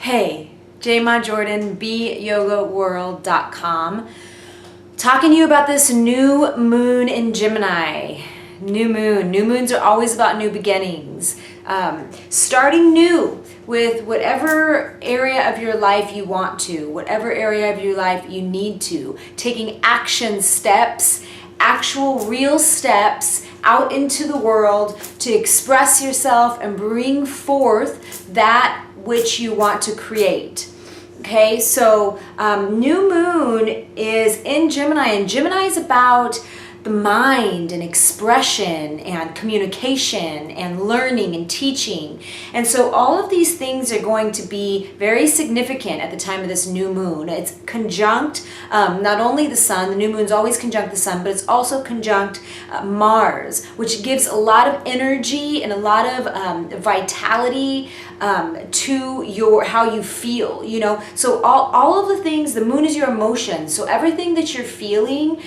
Hey, Jma Jordan, BeYogaWorld.com, talking to you about this new moon in Gemini. New moon. New moons are always about new beginnings. Starting new with whatever area of your life you want to, whatever area of your life you need to. Taking action steps, actual real steps out into the world to express yourself and bring forth that which you want to create. Okay, so new moon is in Gemini, and Gemini is about the mind and expression and communication and learning and teaching. And so all of these things are going to be very significant at the time of this new moon. It's conjunct not only the sun, the new moon's always conjunct the sun, but it's also conjunct Mars, which gives a lot of energy and a lot of vitality to your how you feel, you know. So all of the things, the moon is your emotions, so everything that you're feeling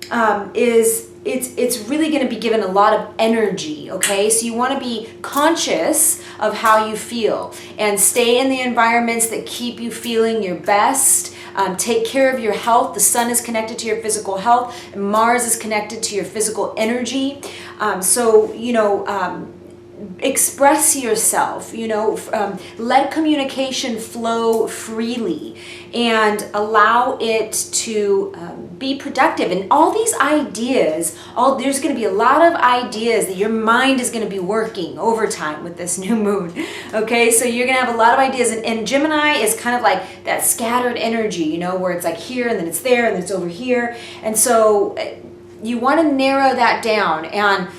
it's really going to be given a lot of energy. Okay, so you want to be conscious of how you feel and stay in the environments that keep you feeling your best. Take care of your health. The sun is connected to your physical health, and Mars is connected to your physical energy. So you know, express yourself, you know, let communication flow freely and allow it to be productive. And all these ideas, there's going to be a lot of ideas that your mind is going to be working overtime with this new moon. Okay, so you're going to have a lot of ideas, and Gemini is kind of like that scattered energy, you know, where it's like here and then it's there and then it's over here. And so you want to narrow that down. And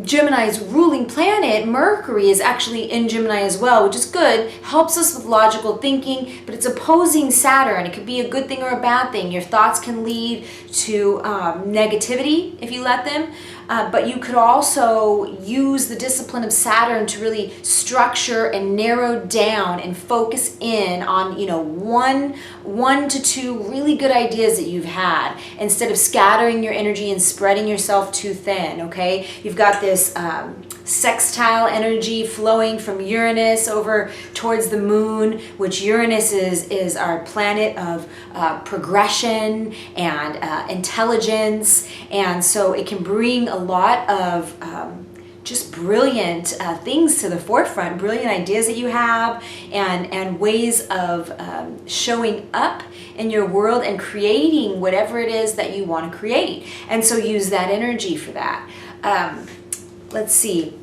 Gemini's ruling planet, Mercury, is actually in Gemini as well, which is good, helps us with logical thinking, but it's opposing Saturn. It could be a good thing or a bad thing. Your thoughts can lead to negativity if you let them, but you could also use the discipline of Saturn to really structure and narrow down and focus in on, you know, one to two really good ideas that you've had, instead of scattering your energy and spreading yourself too thin. Okay, you've got this sextile energy flowing from Uranus over towards the moon, which Uranus is our planet of progression and intelligence, and so it can bring a lot of just brilliant things to the forefront, brilliant ideas that you have, and ways of showing up in your world and creating whatever it is that you want to create. And so use that energy for that. Let's see,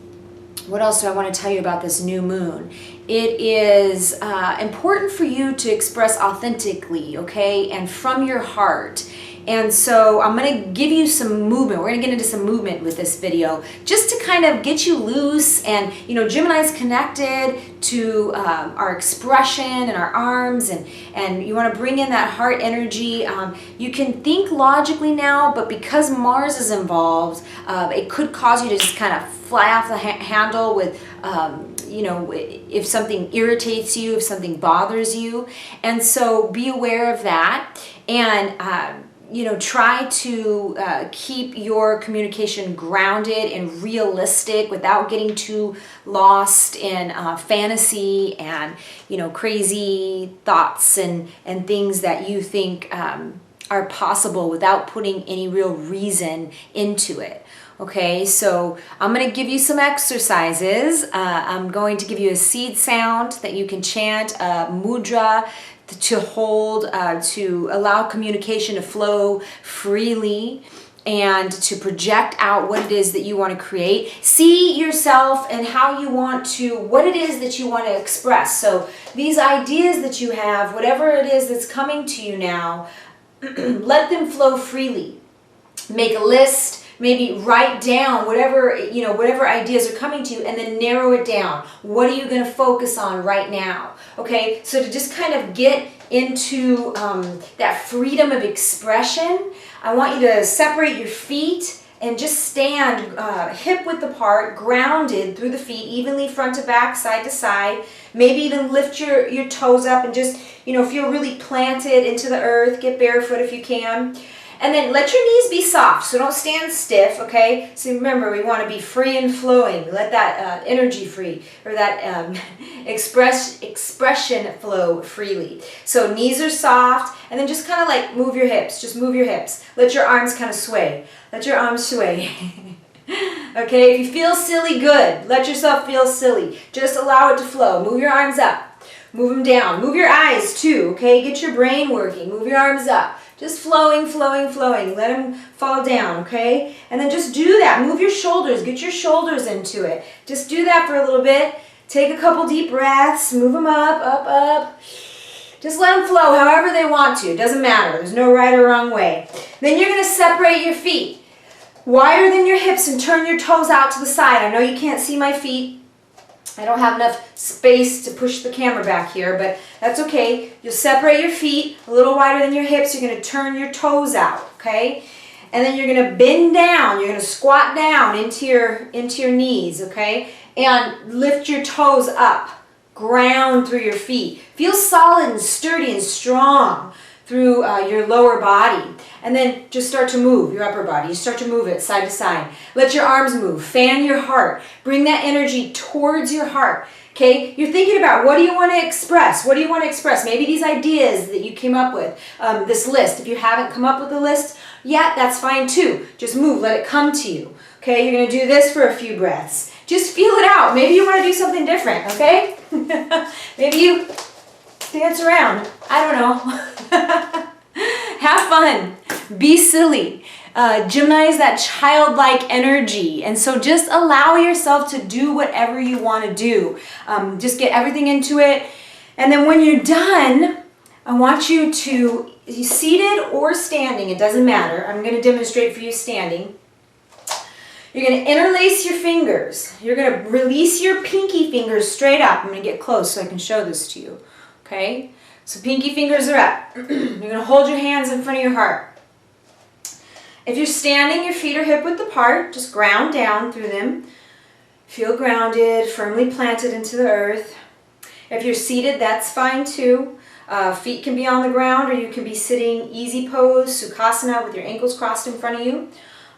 what else do I want to tell you about this new moon? It is important for you to express authentically, okay, and from your heart. And so I'm going to give you some movement. We're going to get into some movement with this video, just to kind of get you loose. And, you know, Gemini's connected to our expression and our arms, and you want to bring in that heart energy. You can think logically now, but because Mars is involved, it could cause you to just kind of fly off the handle with, you know, if something irritates you, if something bothers you. And so be aware of that. And, you know, try to keep your communication grounded and realistic without getting too lost in fantasy and, you know, crazy thoughts and things that you think are possible without putting any real reason into it. Okay, so I'm going to give you some exercises. I'm going to give you a seed sound that you can chant, mudra to hold, to allow communication to flow freely, and to project out what it is that you want to create. See yourself and how you want to, what it is that you want to express. So these ideas that you have, whatever it is that's coming to you now, let them flow freely. Make a list. Maybe write down whatever, you know, whatever ideas are coming to you, and then narrow it down. What are you going to focus on right now? Okay, so to just kind of get into that freedom of expression, I want you to separate your feet and just stand hip width apart, grounded through the feet, evenly front to back, side to side. Maybe even lift your toes up and just, you know, feel really planted into the earth. Get barefoot if you can. And then let your knees be soft, so don't stand stiff, okay? So remember, we want to be free and flowing. Let that energy free, or that expression flow freely. So knees are soft, and then just kind of like move your hips. Just move your hips. Let your arms kind of sway. Let your arms sway. Okay, if you feel silly, good. Let yourself feel silly. Just allow it to flow. Move your arms up. Move them down. Move your eyes too, okay? Get your brain working. Move your arms up. Just flowing, flowing, flowing. Let them fall down, okay? And then just do that. Move your shoulders. Get your shoulders into it. Just do that for a little bit. Take a couple deep breaths. Move them up, up, up. Just let them flow however they want to. Doesn't matter. There's no right or wrong way. Then you're going to separate your feet wider than your hips and turn your toes out to the side. I know you can't see my feet. I don't have enough space to push the camera back here, but that's okay. You'll separate your feet a little wider than your hips. You're going to turn your toes out, okay? And then you're going to bend down. You're going to squat down into your knees, okay? And lift your toes up. Ground through your feet. Feel solid and sturdy and strong through your lower body. And then just start to move your upper body. You start to move it side to side. Let your arms move. Fan your heart. Bring that energy towards your heart. Okay? You're thinking about, what do you want to express? What do you want to express? Maybe these ideas that you came up with, this list. If you haven't come up with a list yet, that's fine too. Just move. Let it come to you. Okay? You're going to do this for a few breaths. Just feel it out. Maybe you want to do something different. Okay? Maybe you dance around. I don't know. Have fun. Be silly. Gemini is that childlike energy, and so just allow yourself to do whatever you want to do. Just get everything into it, and then when you're done, I want you to, seated or standing, it doesn't matter. I'm going to demonstrate for you standing. You're going to interlace your fingers. You're going to release your pinky fingers straight up. I'm going to get close so I can show this to you. Okay? So pinky fingers are up. You're going to hold your hands in front of your heart. If you're standing, your feet are hip width apart. Just ground down through them. Feel grounded, firmly planted into the earth. If you're seated, that's fine too. Feet can be on the ground, or you can be sitting easy pose, Sukhasana, with your ankles crossed in front of you.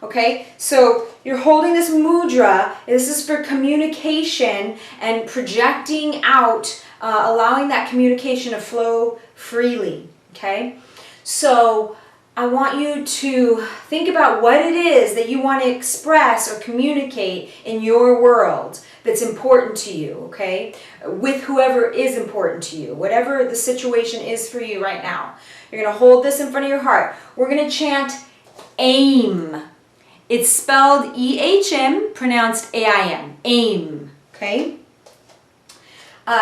Okay, so you're holding this mudra. This is for communication and projecting out, allowing that communication to flow freely. Okay, so I want you to think about what it is that you want to express or communicate in your world that's important to you, okay? With whoever is important to you, whatever the situation is for you right now. You're going to hold this in front of your heart. We're going to chant AIM. It's spelled E-H-M, pronounced A-I-M. AIM, okay?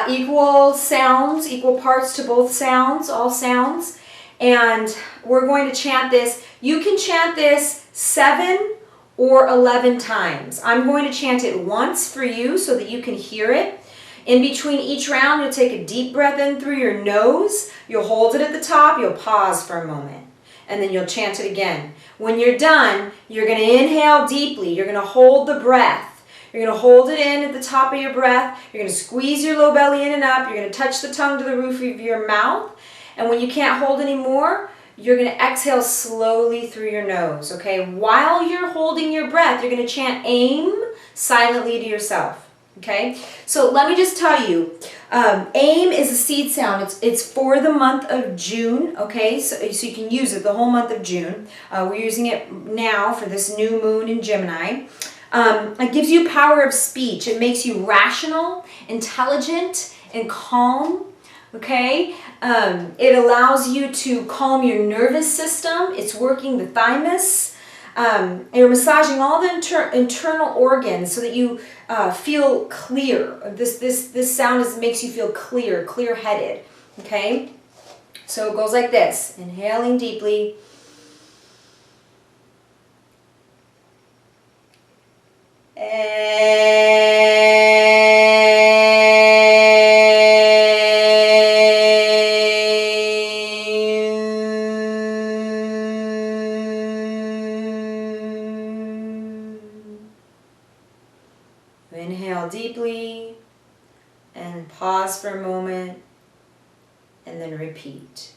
Equal sounds, equal parts to both sounds, all sounds. And we're going to chant this. You can chant this 7 or 11 times. I'm going to chant it once for you so that you can hear it. In between each round, you'll take a deep breath in through your nose. You'll hold it at the top. You'll pause for a moment. And then you'll chant it again. When you're done, you're going to inhale deeply. You're going to hold the breath. You're going to hold it in at the top of your breath. You're going to squeeze your low belly in and up. You're going to touch the tongue to the roof of your mouth. And when you can't hold anymore, you're going to exhale slowly through your nose, okay? While you're holding your breath, you're going to chant AIM silently to yourself, okay? So let me just tell you, AIM is a seed sound. It's for the month of June, okay? So you can use it the whole month of June. We're using it now for this new moon in Gemini. It gives you power of speech. It makes you rational, intelligent, and calm. Okay, it allows you to calm your nervous system. It's working the thymus. You're massaging all the internal organs so that you feel clear. This sound makes you feel clear, clear-headed. Okay, so it goes like this: inhaling deeply. Inhale deeply and pause for a moment and then repeat.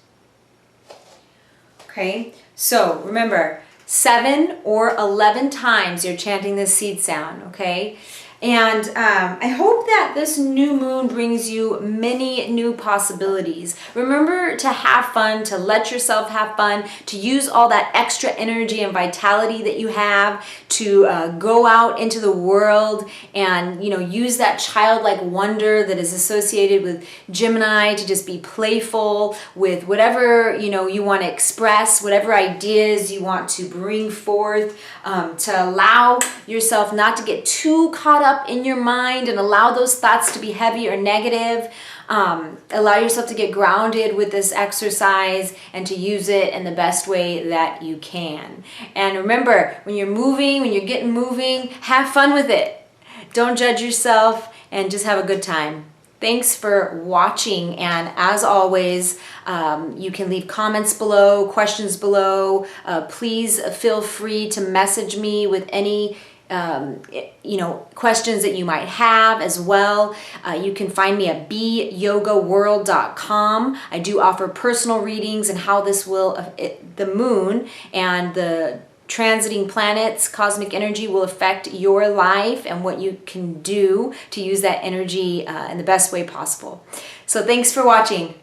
Okay, so remember, 7 or 11 times you're chanting this seed sound, okay? And I hope that this new moon brings you many new possibilities. Remember to have fun, to let yourself have fun, to use all that extra energy and vitality that you have to go out into the world and, you know, use that childlike wonder that is associated with Gemini to just be playful with whatever, you know, you want to express, whatever ideas you want to bring forth, to allow yourself not to get too caught up in your mind and allow those thoughts to be heavy or negative. Allow yourself to get grounded with this exercise and to use it in the best way that you can. And remember, when you're moving, when you're getting moving, have fun with it. Don't judge yourself and just have a good time. Thanks for watching, and as always, you can leave comments below, questions below. Please feel free to message me with any questions that you might have as well. You can find me at beyogaworld.com. I do offer personal readings and how this will, the moon and the transiting planets, cosmic energy will affect your life and what you can do to use that energy in the best way possible. So thanks for watching.